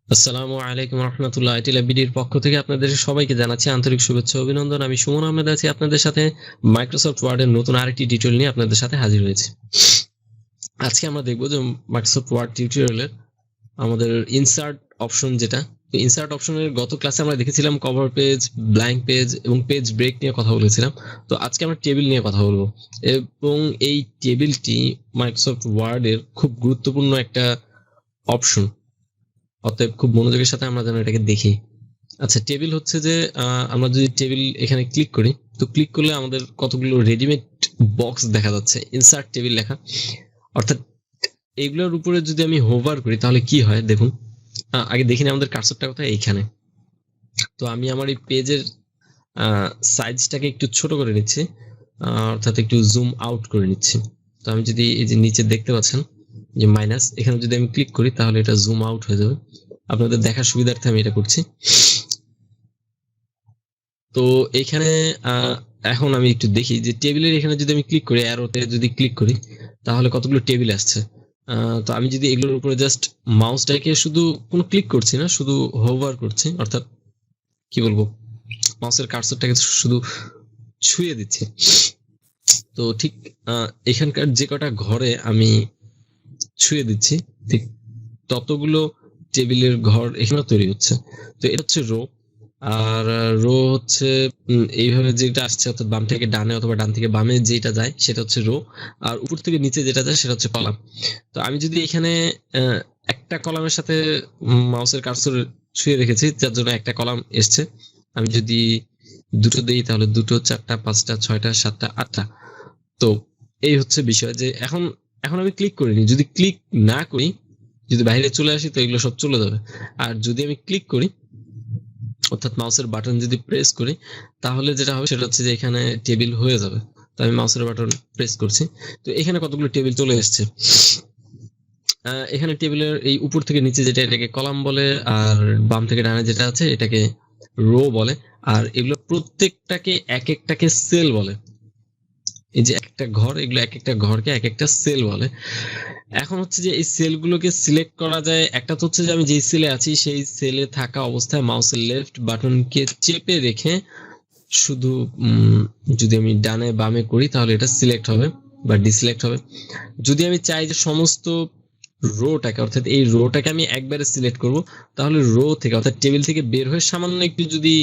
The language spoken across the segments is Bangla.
আসসালামু আলাইকুম রহমতুল্লাহ। ITLabBDর পক্ষ থেকে আপনাদের সবাইকে জানাচ্ছি আন্তরিক শুভেচ্ছা ও অভিনন্দন। আমি সুমন আহমেদ আছি আপনাদের সাথে। মাইক্রোসফট ওয়ার্ডের নতুন আরেকটি টিউটোরিয়াল নিয়ে আপনাদের সাথে হাজির হয়েছি। আজকে আমরা দেখব যে মাইক্রোসফট ওয়ার্ড টিউটোরিয়ালের আমাদের ইনসার্ট অপশন যেটা, ইনসার্ট অপশনের গত ক্লাসে আমরা দেখেছিলাম কভার পেজ, ব্ল্যাঙ্ক পেজ এবং পেজ ব্রেক নিয়ে কথা বলেছিলাম। তো আজকে আমরা টেবিল নিয়ে কথা বলবো এবং এই টেবিলটি মাইক্রোসফট ওয়ার্ডের খুব গুরুত্বপূর্ণ একটা অপশন। অতএব খুব মনোযোগের সাথে আমরা যেন এটাকে দেখি। আচ্ছা, টেবিল হচ্ছে যে আমরা যদি টেবিল এখানে ক্লিক করি, তো ক্লিক করলে আমাদের কতগুলো রেডিমেড বক্স দেখা যাচ্ছে, ইনসার্ট টেবিল লেখা। অর্থাৎ এইগুলোর উপরে যদি আমি হোভার করি তাহলে কি হয় দেখুন। আগে দেখিনি আমাদের কার্সরটা কোথায়, এইখানে। তো আমি আমার এই পেজের সাইজটাকে একটু ছোট করে নিচ্ছি, অর্থাৎ একটু জুম আউট করে নিচ্ছি। তো আমি যদি এই যে নিচে দেখতে পাচ্ছেন যে মাইনাস, এখানে যদি আমি ক্লিক করি তাহলে এটা জুম আউট হয়ে যাবে। আপনাদের দেখার সুবিধার্থে আমি এটা করছি। তো এখানে এখন আমি একটু দেখি যে টেবিলের এখানে যদি আমি ক্লিক করি, অ্যারোতে যদি ক্লিক করি তাহলে কতগুলো টেবিল আসছে। তো আমি যদি এগুলোর উপরে জাস্ট মাউসটাকে শুধু কোনো ক্লিক করছি না, শুধু হোভার করছি, অর্থাৎ কি বলবো, মাউসের কার্সরটাকে শুধু ছুঁয়ে দিচ্ছি। তো ঠিক এখানকার যে কটা ঘরে আমি ছুঁয়ে দিচ্ছি, ঠিক ততগুলো টেবিলের ঘর এখানে তৈরি হচ্ছে। তো এটা হচ্ছে রো, আর রো হচ্ছে এইভাবে যেটা আসছে, অর্থাৎ বাম থেকে ডানে অথবা ডান থেকে বামে যেটা যায় সেটা হচ্ছে রো, আর উপর থেকে নিচে যেটা যায় সেটা হচ্ছে কলাম। তো আমি যদি এখানে একটা কলামের সাথে মাউসের কার্সর ছুঁয়ে রেখেছি, যার জন্য একটা কলাম এসছে। আমি যদি দুটো দেই তাহলে দুটো, চারটা, পাঁচটা, ছয়টা, সাতটা, আটটা। তো এই হচ্ছে বিষয় যে এখন এখন আমি ক্লিক করিনি, যদি ক্লিক না করি, যদি বাইরে চলে আসি তো এগুলো সব চলে যাবে। আর যদি আমি ক্লিক করি, অর্থাৎ মাউসের বাটন যদি প্রেস করি, তাহলে যেটা হবে সেটা হচ্ছে যে এখানে টেবিল হয়ে যাবে। তো আমি মাউসের বাটন প্রেস করছি, তো এখানে কতগুলো টেবিল চলে এসছে। এখানে টেবিলের এই উপর থেকে নিচে যেটা, এটাকে কলাম বলে, আর বাম থেকে ডানে যেটা আছে এটাকে রো বলে, আর এগুলো প্রত্যেকটাকে এক একটাকে সেল বলে। এই যে একটা ঘর, এগুলো এক একটা ঘরকে এক একটা সেল বলে। এখন হচ্ছে যে এই সেলগুলোকে সিলেক্ট করা যায়। একটা তো হচ্ছে যে আমি যেই সেলে আছি সেই সেলে থাকা অবস্থায় মাউসের লেফট বাটনকে চেপে রেখে শুধু যদি আমি ডানে বামে করি তাহলে এটা সিলেক্ট হবে বা ডিসিলেক্ট হবে। যদি আমি চাই যে সমস্ত রোটাকে, অর্থাৎ এই রোটাকে আমি একবারে সিলেক্ট করব, তাহলে রো থেকে অর্থাৎ টেবিল থেকে বের হয়ে সামান্য একটু যদি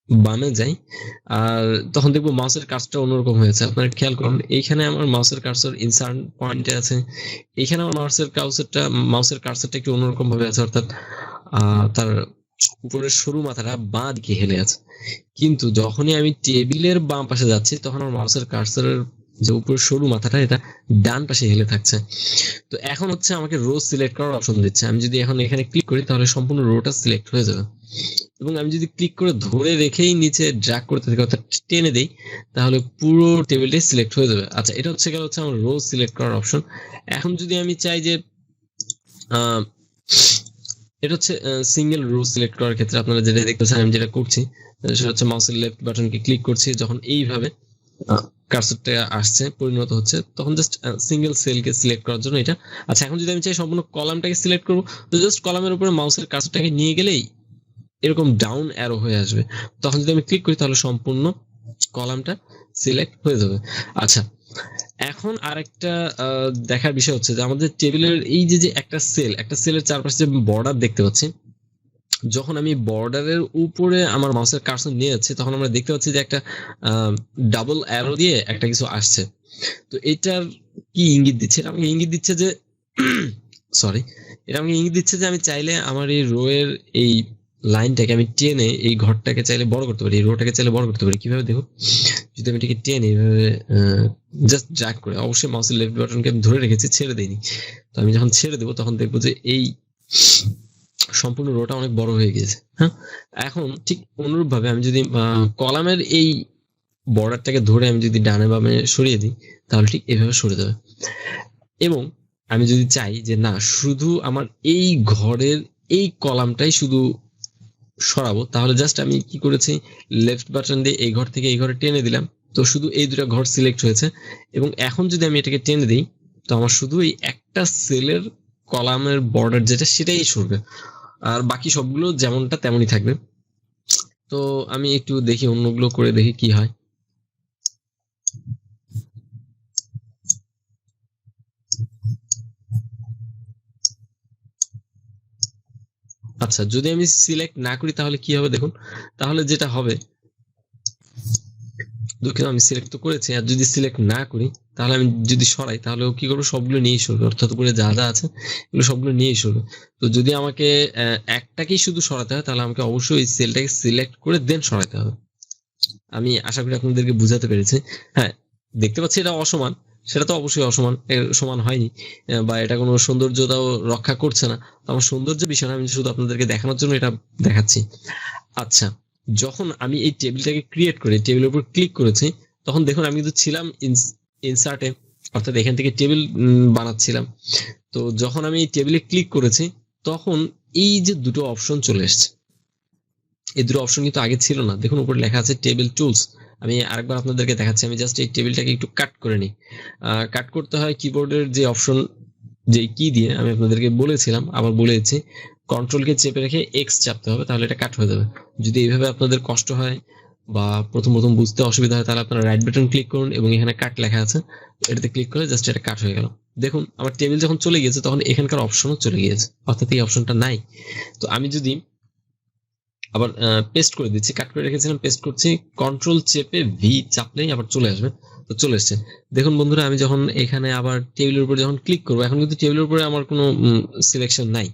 বামে যাই, আর তখন দেখবো মাউসের কার্সরটা অন্যরকম হয়েছে। আপনারা খেয়াল করুন, এইখানে আমার মাউসের কার্সর ইনসার্ট পয়েন্টে আছে, এইখানে আমার মাউসের কার্সরটা একটু অন্যরকম ভাবে আছে, অর্থাৎ তার উপরের সরু মাথাটা বাঁ দিকে হেলে আছে। কিন্তু যখনই আমি টেবিলের বাম পাশে যাচ্ছি তখন আমার মাউসের কার্সরের যে উপরের সরু মাথাটা এটা ডান পাশে হেলে থাকছে। তো এখন হচ্ছে আমাকে রো সিলেক্ট করার অপশন দিচ্ছে। আমি যদি এখন এখানে ক্লিক করি তাহলে সম্পূর্ণ রোটা সিলেক্ট হয়ে যাবে, এবং আমি যদি ক্লিক করে ধরে রেখেই নিচে ড্র্যাগ করতে থাকি অর্থাৎ টেনে দেই তাহলে পুরো টেবিলটাই সিলেক্ট হয়ে যাবে। আচ্ছা, এটা হচ্ছে গেল হচ্ছে আমার রো সিলেক্ট করার অপশন। এখন যদি আমি চাই যে এটা হচ্ছে সিঙ্গেল রো সিলেক্ট করার ক্ষেত্রে আপনারা যেটা দেখতেছেন আমি যেটা করছি সেটা হচ্ছে মাউসের লেফট বাটনকে ক্লিক করছি, যখন এইভাবে কার্সরটা আসছে পরিণত হচ্ছে তখন জাস্ট সিঙ্গেল সেলকে সিলেক্ট করার জন্য এটা। আচ্ছা, এখন যদি আমি চাই সম্পূর্ণ কলামটাকে সিলেক্ট করবো, তো জাস্ট কলামের উপরে মাউসের কার্সরটাকে নিয়ে গেলেই এরকম ডাউন অ্যারো হয়ে আসবে। তখন যদি আমি ক্লিক করি তাহলে সম্পূর্ণ কলামটা সিলেক্ট হয়ে যাবে। আচ্ছা, এখন আরেকটা দেখার বিষয় হচ্ছে যে আমাদের টেবিলের এই যে একটা সেলের চারপাশে যে বর্ডার দেখতে পাচ্ছি, যখন আমি বর্ডারের উপরে আমার মাউসের কার্সর নিয়ে যাচ্ছি তখন আমরা দেখতে পাচ্ছি যে একটা ডাবল অ্যারো দিয়ে একটা কিছু আসছে। তো এটার কি ইঙ্গিত দিচ্ছে? এটা আমাকে ইঙ্গিত দিচ্ছে যে সরি, এটা আমাকে ইঙ্গিত দিচ্ছে যে আমি চাইলে আমার এই রো এর এই লাইনটাকে আমি টেনে এই ঘরটাকে চাইলে বড় করতে পারি, এই রোটাকে চাইলে বড় করতে পারি। কিভাবে দেখো, যদি আমি এটাকে টেনে এইভাবে জাস্ট ড্র্যাগ করে, অবশ্যই মাউসের লেফট বাটনকে আমি ধরে রেখেছি, ছেড়ে দিইনি। তো আমি যখন ছেড়ে দেবো তখন দেখবো যে এই সম্পূর্ণ রোটা অনেক বড় হয়ে গেছে। হ্যাঁ, এখন ঠিক অনুরূপ ভাবে আমি যদি কলামের এই বর্ডারটাকে ধরে আমি যদি ডানে বামে সরিয়ে দিই তাহলে ঠিক এভাবে সরে যাবে। এবং আমি যদি চাই যে না, শুধু আমার এই ঘরের এই কলামটাই শুধু সরাবো, তাহলে জাস্ট আমি কি করেছি, লেফট বাটন দিয়ে এই ঘর থেকে এই ঘরে টেনে দিলাম, তো শুধু এই দুটো ঘর সিলেক্ট হয়েছে। এবং এখন যদি আমি এটাকে টেনে দিই তো আমার শুধু এই একটা সেলের কলামের বর্ডার যেটা সেটাই সরবে, আর বাকি সবগুলো যেমনটা তেমনই থাকবে। তো আমি একটু দেখি অন্যগুলো করে দেখি কি হয়। আচ্ছা, যদি আমি সিলেক্ট না করি তাহলে কি হবে দেখুন। তাহলে যেটা হবে, দুঃখিত আমি সিলেক্ট তো করেছি, আর যদি সিলেক্ট না করি তাহলে আমি যদি সরাই তাহলে কি করবো, সবগুলো নিয়েই সরবে, অর্থাৎ উপরে যা যা আছে এগুলো সবগুলো নিয়েই সরবে। তো যদি আমাকে একটাকেই শুধু সরাতে হয় তাহলে আমাকে অবশ্যই সেলটাকে সিলেক্ট করে দেন সরাতে হবে। আমি আশা করি আপনাদেরকে বুঝাতে পেরেছি। হ্যাঁ, দেখতে পাচ্ছি এটা অসমান, সেটা তো অবশ্যই অসমান, এর সমান হয়নি, বা এটা কোনো সৌন্দর্যতাও রক্ষা করছে না। তো আমার সৌন্দর্য বিষয় না, আমি শুধু আপনাদেরকে দেখানোর জন্য এটা দেখাচ্ছি। আচ্ছা, যখন আমি এই টেবিলটাকে ক্রিয়েট করে টেবিলের উপর ক্লিক করেছি, তখন দেখুন আমি কিন্তু ছিলাম ইনসার্টে, অর্থাৎ এখান থেকে টেবিল বানাচ্ছিলাম। তো যখন আমি এই টেবিলে ক্লিক করেছি তখন এই যে দুটো অপশন চলে এসছে, এই দুটো অপশন কিন্তু আগে ছিল না। দেখুন উপরে লেখা আছে টেবিল টুলস। আমি আরেকবার আপনাদেরকে দেখাচ্ছি, আমি জাস্ট এই টেবিলটাকে একটু কাট করে নিই। কাট করতে হয় কিবোর্ডের যে অপশন, যে কি দিয়ে আমি আপনাদেরকে বলেছিলাম, আবার বলেছি, কন্ট্রোলকে চেপে রেখে এক্স চাপতে হবে, তাহলে এটা কাট হয়ে যাবে। যদি এইভাবে আপনাদের কষ্ট হয় বা প্রথম প্রথম বুঝতে অসুবিধা হয় তাহলে আপনারা রাইট বাটন ক্লিক করুন এবং এখানে কাট লেখা আছে, এটাতে ক্লিক করে জাস্ট এটা কাট হয়ে গেল। দেখুন আমার টেবিল যখন চলে গিয়েছে তখন এখানকার অপশনও চলে গিয়েছে, অর্থাৎ এই অপশনটা নাই। তো আমি যদি আবার পেস্ট করে দিচ্ছি, কাট করে রেখেছিলাম, পেস্ট করছি, কন্ট্রোল চেপে ভি চাপলেই আবার চলে আসবে। তো চলে এসছে। দেখুন বন্ধুরা, আমি যখন এখানে আবার টেবিলের উপর যখন ক্লিক করবো, এখন কিন্তু টেবিলের উপরে আমার কোনো সিলেকশন নাই,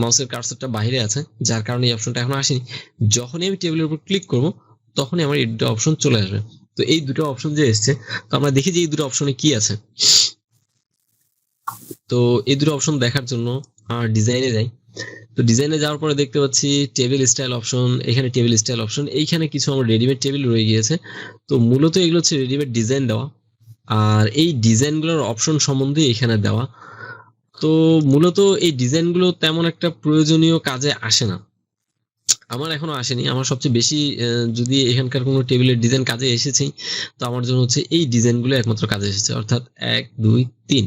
মাউসের কার্সরটা বাইরে আছে, যার কারণে এই অপশনটা এখন আসেনি। যখনই আমি টেবিলের উপর ক্লিক করব তখনই আমার এই দুটো অপশন চলে আসবে। তো এই দুটো অপশন যে এসছে, তো আমরা দেখি যে এই দুটো অপশনে কি আছে। তো এই দুটো অপশন দেখার জন্য ডিজাইনে যাই। তো ডিজাইনে যাওয়ার পরে দেখতে পাচ্ছি টেবিল স্টাইল অপশন, এখানে টেবিল স্টাইল অপশন, এইখানে কিছু আমার রেডিমেড টেবিল রয়ে গিয়েছে। তো মূলত এগুলো হচ্ছে রেডিমেড ডিজাইন দেওয়া, আর এই ডিজাইনগুলোর অপশন সম্বন্ধে এখানে দেওয়া। তো মূলত এই ডিজাইনগুলো তেমন একটা প্রয়োজনীয় কাজে আসে না, আমার এখনো আসেনি। আমার সবচেয়ে বেশি যদি এখানকার কোনো টেবিলের ডিজাইন কাজে এসেছে, তো আমার জন্য হচ্ছে এই ডিজাইনগুলো একমাত্র কাজে এসেছে, অর্থাৎ 1 2 3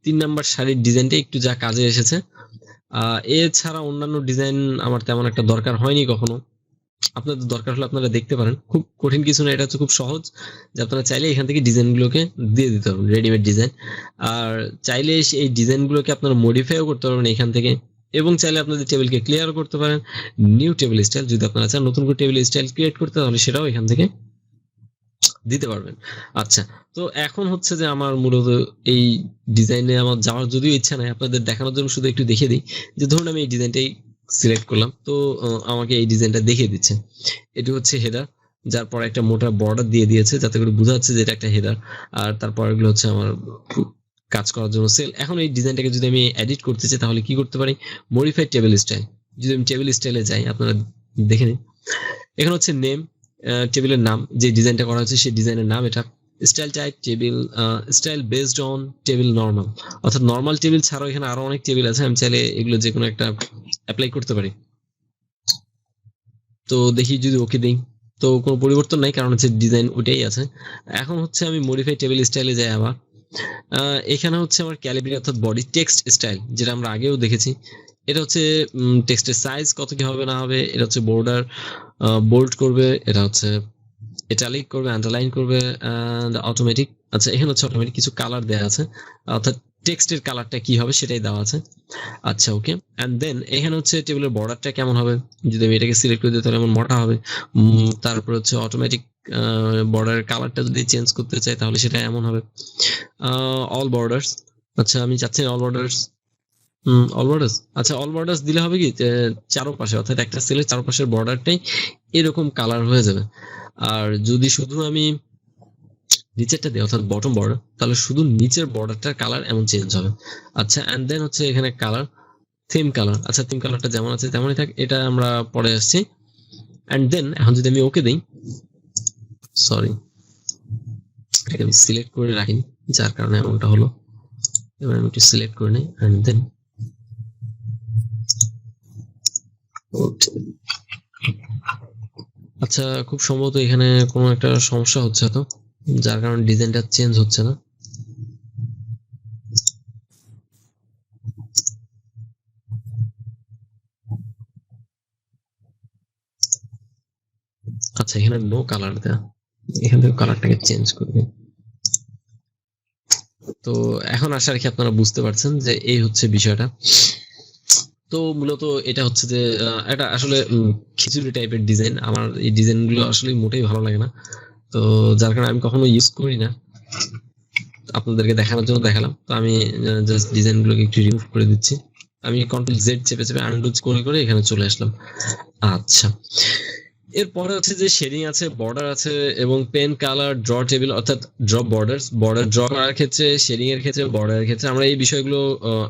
3 নাম্বার সারির ডিজাইনটা একটু যা কাজে এসেছে। এছাড়া অন্যান্য ডিজাইন আমার তেমন একটা দরকার হয়নি কখনো। আপনাদের দরকার হলে আপনারা দেখতে পারেন, খুব কঠিন কিছু না, এটা হচ্ছে খুব সহজ, যে আপনারা চাইলে এখান থেকে ডিজাইনগুলোকে দিয়ে দিতে পারবেন, রেডিমেড ডিজাইন। আর চাইলে এই ডিজাইনগুলোকে আপনারা মডিফাইও করতে পারবেন এখান থেকে, এবং চাইলে আপনাদের টেবিলকে ক্লিয়ার করতে পারেন। নিউ টেবিল স্টাইল যদি আপনারা চান নতুন করে টেবিল স্টাইল ক্রিয়েট করতে, তাহলে সেটাও এখান থেকে দিতে পারবেন। আচ্ছা, তো এখন হচ্ছে যে আমার মূলত এই ডিজাইনে আমার যাওয়ার যদিও ইচ্ছা নাই, আপনাদের দেখানোর জন্য শুধু একটু দেখিয়ে দিই। যে ধরুন আমি এই ডিজাইনটাই সিলেক্ট করলাম, তো আমাকে এই ডিজাইনটা দেখিয়ে দিচ্ছে। এটি হচ্ছে হেডার, যার পর একটা মোটা বর্ডার দিয়ে দিয়েছে যাতে করে বোঝা যাচ্ছে যে এটা একটা হেডার, আর তারপর এগুলো হচ্ছে আমার কাজ করার জন্য সেল। এখন এই ডিজাইনটাকে যদি আমি এডিট করতে চাই তাহলে কি করতে পারি, মডিফাই টেবিল স্টাইল। যদি আমি টেবিল স্টাইলে যাই, আপনারা দেখে নিন, এখানে হচ্ছে নেম, টেবিলের নাম, যে ডিজাইনটা করা হচ্ছে সেই ডিজাইনের নাম এটা। Style type table, style based on table normal, অর্থাৎ নরমাল টেবিল ছাড়াও এখানে আরো অনেক টেবিল আছে, আমি চাইলে এগুলো যে কোনো একটা অ্যাপ্লাই করতে পারি। তো দেখি যদি ওকে দিই, তো কোনো পরিবর্তন নাই, কারণ হচ্ছে ডিজাইন ওটাই আছে। এখন হচ্ছে আমি মডিফাই টেবিল স্টাইলে যাই আবার। এখানে হচ্ছে আমার ক্যালিব্রি অর্থাৎ বডি টেক্সট স্টাইল, যেটা আমরা আগেও দেখেছি। এটা হচ্ছে টেক্সটের সাইজ কত কি হবে না হবে, এটা হচ্ছে বর্ডার বোল্ড করবে, এটা হচ্ছে ইটালিক করবে, আন্ডারলাইন করবে, এন্ড অটোমেটিক। আচ্ছা, এখানে হচ্ছে অটোমেটিক কিছু কালার দেওয়া আছে, অর্থাৎ টেক্সটের কালারটা কি হবে সেটাই দেওয়া আছে। আচ্ছা, ওকে। এন্ড দেন এখানে হচ্ছে টেবিলের বর্ডারটা কেমন হবে, যদি আমি এটাকে সিলেক্ট করে দিই তাহলে এমন মোটা হবে। তারপর হচ্ছে অটোমেটিক বর্ডারের কালারটা যদি চেঞ্জ করতে চাই তাহলে সেটা এমন হবে। অল বর্ডার্স, আচ্ছা আমি চাচ্ছি অল বর্ডার্স, অল বর্ডার্স। আচ্ছা, অল বর্ডার্স দিলে হবে কি, চারপাশে অর্থাৎ একটা সেলের চারপাশের বর্ডারটাই এরকম কালার হয়ে যাবে। আর যদি শুধু আমি নিচেরটা দিই অর্থাৎ বটম বর্ডার, তাহলে শুধু নিচের বর্ডারটার কালার এমন চেঞ্জ হবে। আচ্ছা, এন্ড দেন হচ্ছে এখানে কালার, থিম কালার। আচ্ছা, থিম কালারটা যেমন আছে তেমনই থাক, এটা আমরা পরে আসছি। এন্ড দেন এখন যদি আমি ওকে দিই, সরি এটাকে আমি সিলেক্ট করে রাখিনি, যার কারণে এমনটা হলো। এবার আমি একটু সিলেক্ট করে নিই, এন্ড দেন আচ্ছা, খুব সম্ভবত এখানে কোনো একটা সমস্যা হচ্ছে, তো যার কারণে ডিজাইনটা চেঞ্জ হচ্ছে না। আচ্ছা এখানে নো কালার দেয়া, এখান থেকে কালারটাকে চেঞ্জ করবে। তো এখন আশা রাখি আপনারা বুঝতে পারছেন যে এই হচ্ছে বিষয়টা। তো মূলত এটা হচ্ছে যে এটা আসলে খিচুড়ি টাইপের ডিজাইন, আমার এই ডিজাইন গুলো আসলে মোটেই ভালো লাগে না, তো যার কারণে আমি কখনো ইউজ করি না, আপনাদেরকে দেখানোর জন্য দেখালাম। তো আমি জাস্ট ডিজাইন গুলোকে একটু রিমুভ করে দিচ্ছি, আমি কন্ট্রোল জেড চেপে চেপে আনডু করে করে এখানে চলে আসলাম। আচ্ছা এরপরে হচ্ছে যে শেডিং আছে, বর্ডার আছে এবং পেন কালার, ড্র টেবিল অর্থাৎ ড্র বর্ডার, বর্ডার ড্র করার ক্ষেত্রে, শেডিং এর ক্ষেত্রে, বর্ডারের ক্ষেত্রে আমরা এই বিষয়গুলো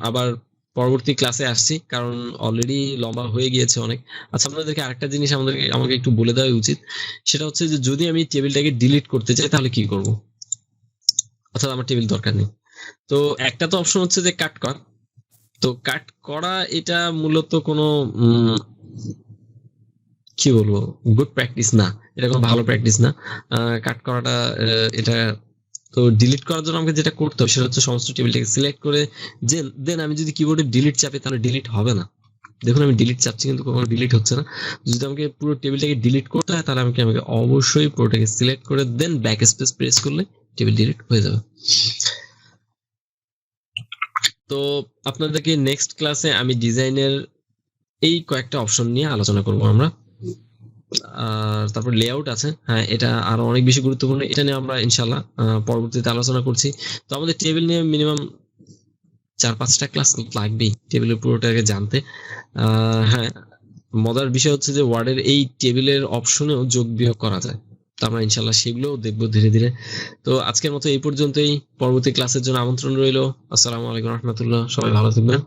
আবার পরবর্তী ক্লাসে আসছি, কারণ অলরেডি লম্বা হয়ে গিয়েছে অনেক। আচ্ছা আপনাদেরকে আরেকটা জিনিস আমাকে একটু বলে দেওয়া উচিত, সেটা হচ্ছে যে যদি আমি টেবিলটাকে ডিলিট করতে চাই তাহলে কি করব, অর্থাৎ আমার টেবিল দরকার নেই। তো একটা তো অপশন হচ্ছে যে কাট করা, তো কাট করা এটা মূলত কোনো কি বলবো গুড প্র্যাকটিস না, এটা কোনো ভালো প্র্যাকটিস না কাট করাটা। এটা তো ডিলিট করার জন্য আমাকে যেটা করতে হবে সেটা হচ্ছে সমস্ত টেবিলটাকে সিলেক্ট করে দেন আমি যদি কিবোর্ডে ডিলিট চাপি তাহলে ডিলিট হবে না। দেখুন আমি ডিলিট চাপছি কিন্তু কখনো ডিলিট হচ্ছে না। যদি আমাকে পুরো টেবিলটাকে ডিলিট করতে হয় তাহলে আমাকে অবশ্যই পুরোটাকে সিলেক্ট করে দেন ব্যাক স্পেস প্রেস করলে টেবিল ডিলিট হয়ে যাবে। তো আপনাদেরকে নেক্সট ক্লাসে আমি ডিজাইনের এই কয়েকটা অপশন নিয়ে আলোচনা করব আমরা। আর তারপর লেআউট আছে, হ্যাঁ এটা আরো অনেক বেশি গুরুত্বপূর্ণ, এটা নিয়ে আমরা ইনশাল্লাহ পরবর্তীতে আলোচনা করছি। তো আমাদের টেবিল নিয়ে মিনিমাম 4-5টা ক্লাস লাগবেই টেবিলের পুরোটাকে জানতে। হ্যাঁ মজার বিষয় হচ্ছে যে ওয়ার্ডের এই টেবিলের অপশনেও যোগ বিয়োগ করা যায়, তো আমরা ইনশাল্লাহ সেগুলোও দেখবো ধীরে ধীরে। তো আজকের মতো এই পর্যন্তই, পরবর্তী ক্লাসের জন্য আমন্ত্রণ রইল। আসসালামু আলাইকুম রহমতুল্লাহ, সবাই ভালো থাকবেন।